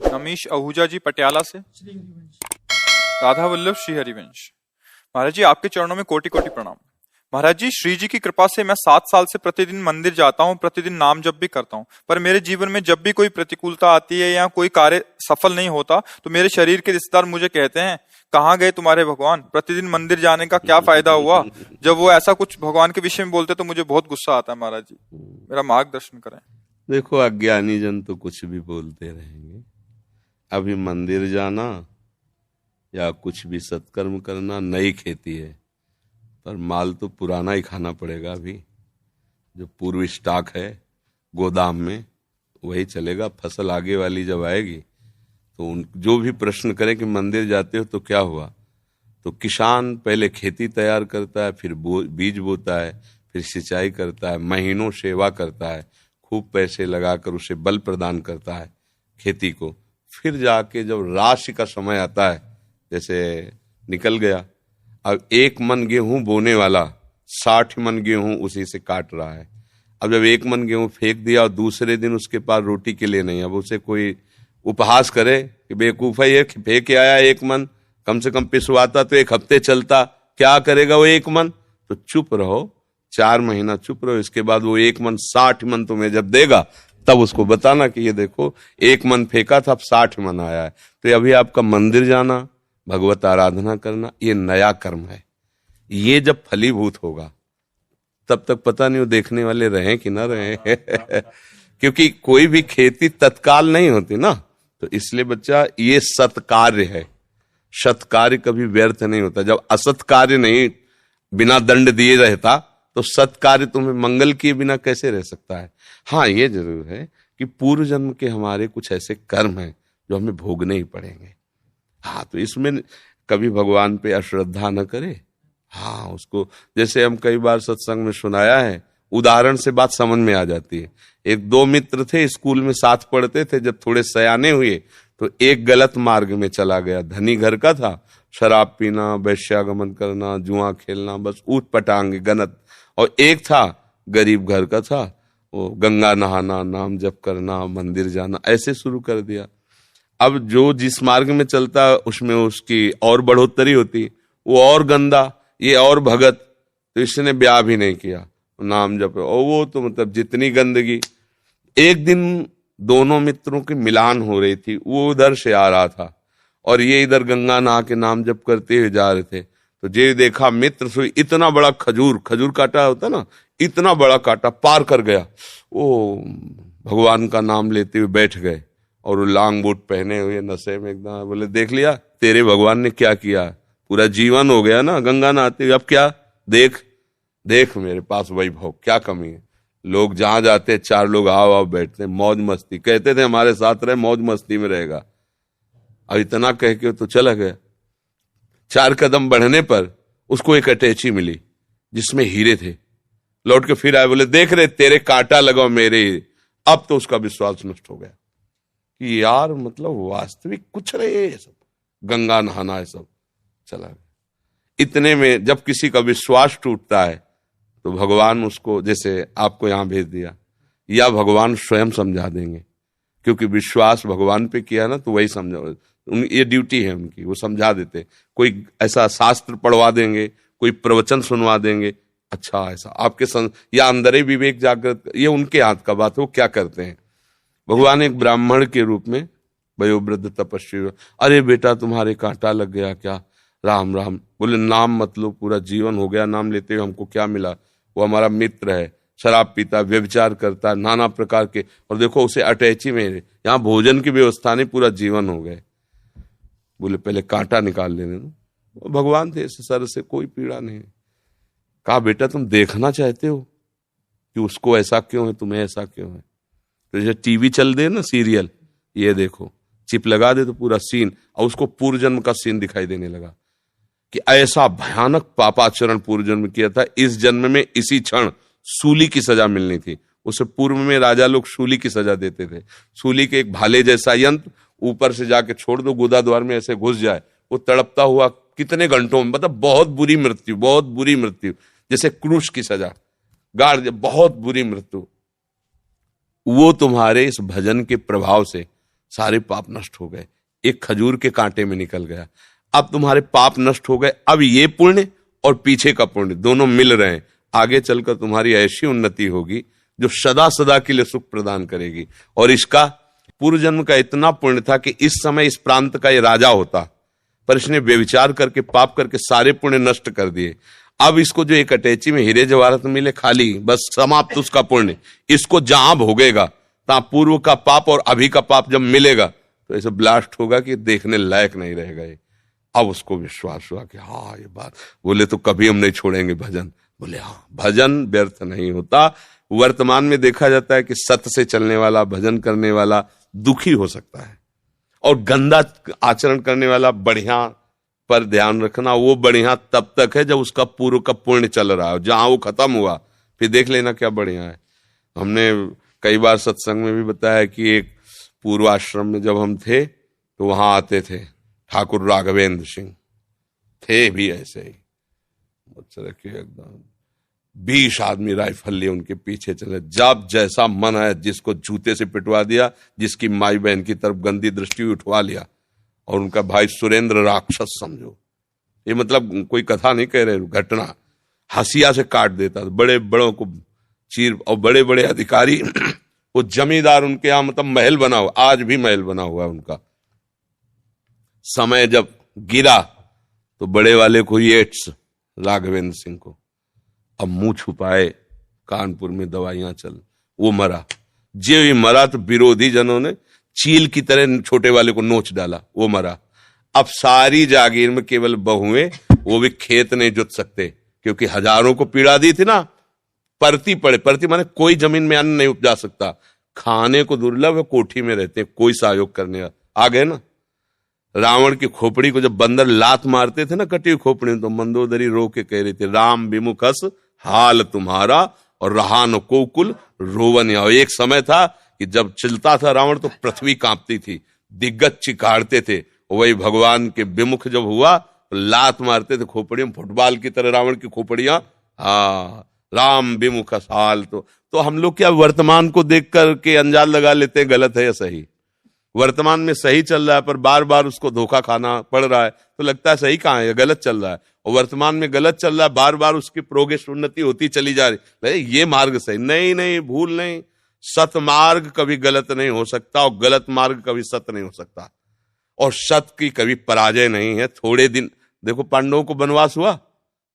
रमेश आहूजा जी पटियाला से। राधा वल्लभ श्री हरिवंश। महाराज जी, आपके चरणों में कोटि कोटि प्रणाम। महाराज जी, श्री जी की कृपा से मैं 7 साल से प्रतिदिन मंदिर जाता हूँ, प्रतिदिन नाम जप भी करता हूँ, पर मेरे जीवन में जब भी कोई प्रतिकूलता आती है या कोई कार्य सफल नहीं होता तो मेरे शरीर के रिश्तेदार मुझे कहते हैं, कहाँ गए तुम्हारे भगवान, प्रतिदिन मंदिर जाने का क्या फायदा हुआ। जब वो ऐसा कुछ भगवान के विषय में बोलते तो मुझे बहुत गुस्सा आता है। महाराज जी, मेरा मार्गदर्शन करें। देखो, अज्ञानी जन तो कुछ भी बोलते रहेंगे। अभी मंदिर जाना या कुछ भी सत्कर्म करना नई खेती है, पर माल तो पुराना ही खाना पड़ेगा। अभी जो पूर्व स्टॉक है गोदाम में वही चलेगा। फसल आगे वाली जब आएगी तो जो भी प्रश्न करें कि मंदिर जाते हो तो क्या हुआ, तो किसान पहले खेती तैयार करता है, फिर बीज बोता है, फिर सिंचाई करता है, महीनों सेवा करता है, खूब पैसे लगाकर उसे बल प्रदान करता है खेती को। फिर जाके जब राशि का समय आता है, जैसे निकल गया, अब 1 मन गेहूं बोने वाला 60 मन गेहूं उसी से काट रहा है। अब जब 1 मन गेहूं फेंक दिया और दूसरे दिन उसके पास रोटी के लिए नहीं, अब उसे कोई उपहास करे कि बेवकूफ है, ये फेंक के आया 1 मन, कम से कम पिसवाता तो 1 हफ्ते चलता, क्या करेगा वो 1 मन। तो चुप रहो, 4 महीना चुप रहो, इसके बाद वो 1 मन 60 मन तुम्हें जब देगा तब उसको बताना कि ये देखो 1 मन फेंका था, अब 60 मन आया है। तो अभी आपका मंदिर जाना, भगवत आराधना करना, ये नया कर्म है। ये जब फलीभूत होगा तब तक पता नहीं वो देखने वाले रहें कि ना रहें क्योंकि कोई भी खेती तत्काल नहीं होती ना। तो इसलिए बच्चा, ये सत्कार्य है। सत्कार्य कभी व्यर्थ नहीं होता। जब असत कार्य नहीं बिना दंड दिए रहता तो सत्कार्य तुम्हें मंगल किए बिना कैसे रह सकता है। हाँ, ये जरूर है कि पूर्व जन्म के हमारे कुछ ऐसे कर्म हैं जो हमें भोगने ही पड़ेंगे। हाँ, तो इसमें कभी भगवान पे अश्रद्धा न करे। हाँ, उसको जैसे हम कई बार सत्संग में सुनाया है, उदाहरण से बात समझ में आ जाती है। 1-2 मित्र थे, स्कूल में साथ पढ़ते थे। जब थोड़े सयाने हुए तो एक गलत मार्ग में चला गया। धनी घर का था, शराब पीना, वैश्यागमन करना, जुआ खेलना, बस ऊट पटांग गनत। और एक था गरीब घर का था, वो गंगा नहाना, नाम जप करना, मंदिर जाना, ऐसे शुरू कर दिया। अब जो जिस मार्ग में चलता उसमें उसकी और बढ़ोतरी होती, वो और गंदा, ये और भगत, तो इसने ब्याह भी नहीं किया, नाम जप। और वो तो मतलब जितनी गंदगी। एक दिन दोनों मित्रों की मिलान हो रही थी, वो उधर से आ रहा था और ये इधर गंगा नहा के नाम जप करते हुए जा रहे थे। तो जे देखा मित्र से इतना बड़ा खजूर काटा होता ना, इतना बड़ा काटा पार कर गया। वो भगवान का नाम लेते हुए बैठ गए और वो लॉन्ग बूट पहने हुए नशे में एकदम। बोले, देख लिया तेरे भगवान ने क्या किया, पूरा जीवन हो गया ना गंगा नहाते हुए, अब क्या, देख मेरे पास वैभव, क्या कमी है। लोग जहां जाते हैं 4 लोग आओ बैठते हैं, मौज मस्ती, कहते थे हमारे साथ रहे, मौज मस्ती में रहेगा। अब इतना कह के तो चला गया। 4 कदम बढ़ने पर उसको एक अटैची मिली जिसमें हीरे थे। लौट के फिर आए, बोले, देख रहे तेरे कांटा लगाओ मेरे हीरे। अब तो उसका विश्वास नष्ट हो गया कि यार मतलब वास्तविक कुछ रहे, सब गंगा नहाना है, सब चला गया। इतने में जब किसी का विश्वास टूटता है तो भगवान उसको, जैसे आपको यहां भेज दिया, या भगवान स्वयं समझा देंगे, क्योंकि विश्वास भगवान पे किया ना तो वही समझा, ये ड्यूटी है उनकी, वो समझा देते। कोई ऐसा शास्त्र पढ़वा देंगे, कोई प्रवचन सुनवा देंगे, अच्छा ऐसा आपके या अंदर ही विवेक जागृत, ये उनके हाथ का बात है, वो क्या करते हैं। भगवान एक ब्राह्मण के रूप में वयोवृद्ध तपस्वी, अरे बेटा तुम्हारे कांटा लग गया क्या, राम राम। बोले, नाम मत लो, पूरा जीवन हो गया नाम लेते हुए, हमको क्या मिला। वो हमारा मित्र है, शराब पीता, व्यभिचार करता, नाना प्रकार के, और देखो उसे अटैची में, यहाँ भोजन की व्यवस्था नहीं, पूरा जीवन हो गए। बोले, पहले कांटा निकाल लेने दो। भगवान थे, सर से कोई पीड़ा नहीं। कहा, बेटा तुम देखना चाहते हो कि उसको ऐसा क्यों है, तुम्हें ऐसा क्यों है। तो जैसे टीवी चल दे ना सीरियल, ये देखो, चिप लगा दे तो पूरा सीन, और उसको पूर्व जन्म का सीन दिखाई देने लगा कि ऐसा भयानक पापाचरण पूर्व जन्म किया था, इस जन्म में इसी क्षण सूली की सजा मिलनी थी। उससे पूर्व में राजा लोग सूली की सजा देते थे। सूली के एक भाले जैसा यंत्र ऊपर से जाके छोड़ दो, गुदा द्वार में ऐसे घुस जाए, वो तड़पता हुआ कितने घंटों में, मतलब बहुत बुरी मृत्यु, जैसे क्रूश की सजा, गाड़, बहुत बुरी मृत्यु। वो तुम्हारे इस भजन के प्रभाव से सारे पाप नष्ट हो गए, एक खजूर के कांटे में निकल गया। अब तुम्हारे पाप नष्ट हो गए, अब ये पुण्य और पीछे का पुण्य दोनों मिल रहे हैं, आगे चलकर तुम्हारी ऐसी उन्नति होगी जो सदा सदा के लिए सुख प्रदान करेगी। और इसका पूर्व जन्म का इतना पुण्य था कि इस समय इस प्रांत का ये राजा होता, पर इसने व्यभिचार करके पाप करके सारे पुण्य नष्ट कर दिए। अब इसको जो एक अटैची में हीरे जवाहरात मिले खाली, बस समाप्त उसका पुण्य। इसको जहां भोगेगा तहां पूर्व का पाप और अभी का पाप जब मिलेगा तो ऐसे ब्लास्ट होगा कि देखने लायक नहीं रहेगा ये। अब उसको विश्वास हुआ कि हाँ ये बात, बोले तो कभी हम नहीं छोड़ेंगे भजन। बोले हाँ, भजन व्यर्थ नहीं होता। वर्तमान में देखा जाता है कि सत्य से चलने वाला, भजन करने वाला दुखी हो सकता है, और गंदा आचरण करने वाला बढ़िया पर ध्यान रखना, वो बढ़िया तब तक है जब उसका पूर्व का पुण्य चल रहा है। जहां वो खत्म हुआ फिर देख लेना क्या बढ़िया है। हमने कई बार सत्संग में भी बताया कि एक पूर्वाश्रम में जब हम थे तो वहां आते थे ठाकुर राघवेंद्र सिंह, थे भी ऐसे ही एकदम 20 आदमी राइफल लिए उनके पीछे चले, जब जैसा मन है जिसको जूते से पिटवा दिया, जिसकी माई बहन की तरफ गंदी दृष्टि उठवा लिया। और उनका भाई सुरेंद्र राक्षस समझो, ये मतलब कोई कथा नहीं कह रहे, घटना, हसिया से काट देता था, बड़े बड़ों को चीर। और बड़े बड़े अधिकारी वो जमींदार उनके यहां मतलब महल बना हुआ, आज भी महल बना हुआ है उनका। समय जब गिरा तो बड़े वाले को एड्स, राघवेंद्र सिंह को, अब मुंह छुपाए, कानपुर में दवाइयां चल, वो मरा। जे ही मरा तो विरोधी जनों ने चील की तरह छोटे वाले को नोच डाला, वो मरा। अब सारी जागीर में केवल बहुएं, वो भी खेत नहीं जुत सकते क्योंकि हजारों को पीड़ा दी थी ना। परती पड़े, परती माने कोई जमीन में अन्न नहीं उपजा सकता, खाने को दुर्लभ है, कोठी में रहते हैं, कोई सहयोग करने आ गए ना। रावण की खोपड़ी को जब बंदर लात मारते थे ना, कटी हुई खोपड़ी में, तो मंदोदरी रो के कह रही थी, राम विमुखस हाल तुम्हारा और रहा न कोकुल रोवन। एक समय था कि जब चलता था रावण तो पृथ्वी कांपती थी, दिग्गज चिकाड़ते थे। वही भगवान के विमुख जब हुआ तो लात मारते थे खोपड़ियों, फुटबॉल की तरह रावण की खोपड़ियां। हाँ, राम विमुख हाल। तो हम लोग क्या वर्तमान को देख करके अंजाद लगा लेते हैं गलत है या सही। वर्तमान में सही चल रहा है पर बार बार उसको धोखा खाना पड़ रहा है तो लगता है सही कहां है, गलत चल रहा है। और वर्तमान में गलत चल रहा है, बार बार उसकी प्रोग्रेस उन्नति होती चली जा रही, ये मार्ग सही नहीं, नहीं भूल नहीं। सत मार्ग कभी गलत नहीं हो सकता और गलत मार्ग कभी सत्य नहीं हो सकता, और सत्य की कभी पराजय नहीं है। थोड़े दिन देखो, पांडवों को वनवास हुआ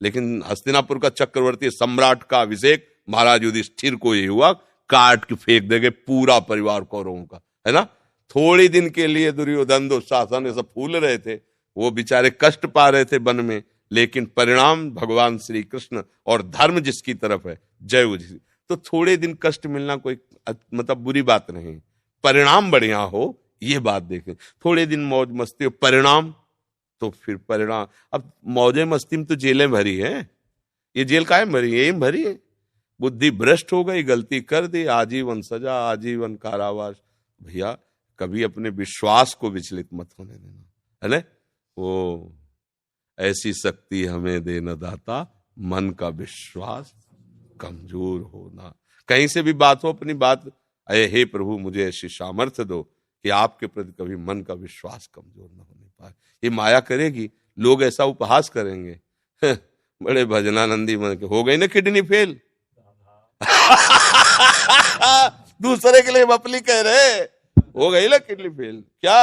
लेकिन हस्तिनापुर का चक्रवर्ती सम्राट का अभिषेक महाराज युधिष्ठिर को ये हुआ, काट के फेंक देंगे पूरा परिवार कौरवों का, है ना। थोड़ी दिन के लिए दुर्योधन दुशासन ये सब फूल रहे थे, वो बेचारे कष्ट पा रहे थे वन में, लेकिन परिणाम भगवान श्री कृष्ण और धर्म जिसकी तरफ है, जय उसी। तो थोड़े दिन कष्ट मिलना कोई मतलब बुरी बात नहीं, परिणाम बढ़िया हो ये बात देखें। थोड़े दिन मौज मस्ती हो, परिणाम तो फिर परिणाम। अब मौजे मस्ती में तो जेलें भरी हैं, ये जेल काहे भरी है, यही भरी है। बुद्धि भ्रष्ट हो गई, गलती कर दी, आजीवन सजा, आजीवन कारावास। भैया कभी अपने विश्वास को विचलित मत होने देना, है ना। वो ऐसी शक्ति हमें देना दाता, मन का विश्वास कमजोर होना। कहीं से भी बात हो, अपनी बात, अये हे प्रभु मुझे ऐसी सामर्थ्य दो कि आपके प्रति कभी मन का विश्वास कमजोर न होने पाए। ये माया करेगी, लोग ऐसा उपहास करेंगे, बड़े भजनानंदी मन के, हो गई ना किडनी फेल। दूसरे के लिए मपली कह रहे, हो गई ना किडनी फेल क्या।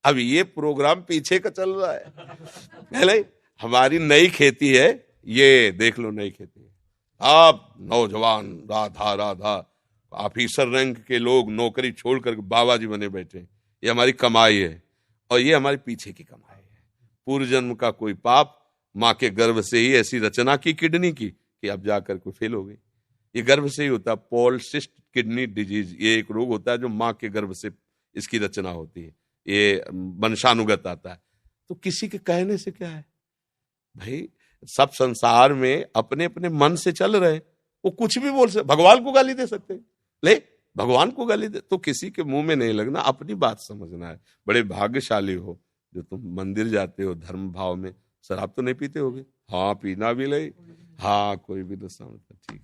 अब ये प्रोग्राम पीछे का चल रहा है। हमारी नई खेती है, ये देख लो नई खेती है। आप नौजवान राधा राधा ऑफिसर रैंक के लोग नौकरी छोड़कर बाबा जी बने बैठे, ये हमारी कमाई है और ये हमारे पीछे की कमाई है। पूर्व जन्म का कोई पाप, माँ के गर्भ से ही ऐसी रचना की किडनी की कि अब जाकर कोई फेल हो गई। ये गर्भ से ही होता है, पॉलिसिस्ट किडनी डिजीज, ये एक रोग होता है जो माँ के गर्भ से इसकी रचना होती है, ये वंशानुगत आता है। तो किसी के कहने से क्या है भाई, सब संसार में अपने अपने मन से चल रहे, वो कुछ भी बोल सकते, भगवान को गाली दे सकते, ले भगवान को गाली दे, तो किसी के मुंह में नहीं लगना, अपनी बात समझना है। बड़े भाग्यशाली हो जो तुम मंदिर जाते हो धर्म भाव में। शराब तो नहीं पीते होगे? हाँ, पीना भी ले, हाँ, कोई भी तो समझता, ठीक।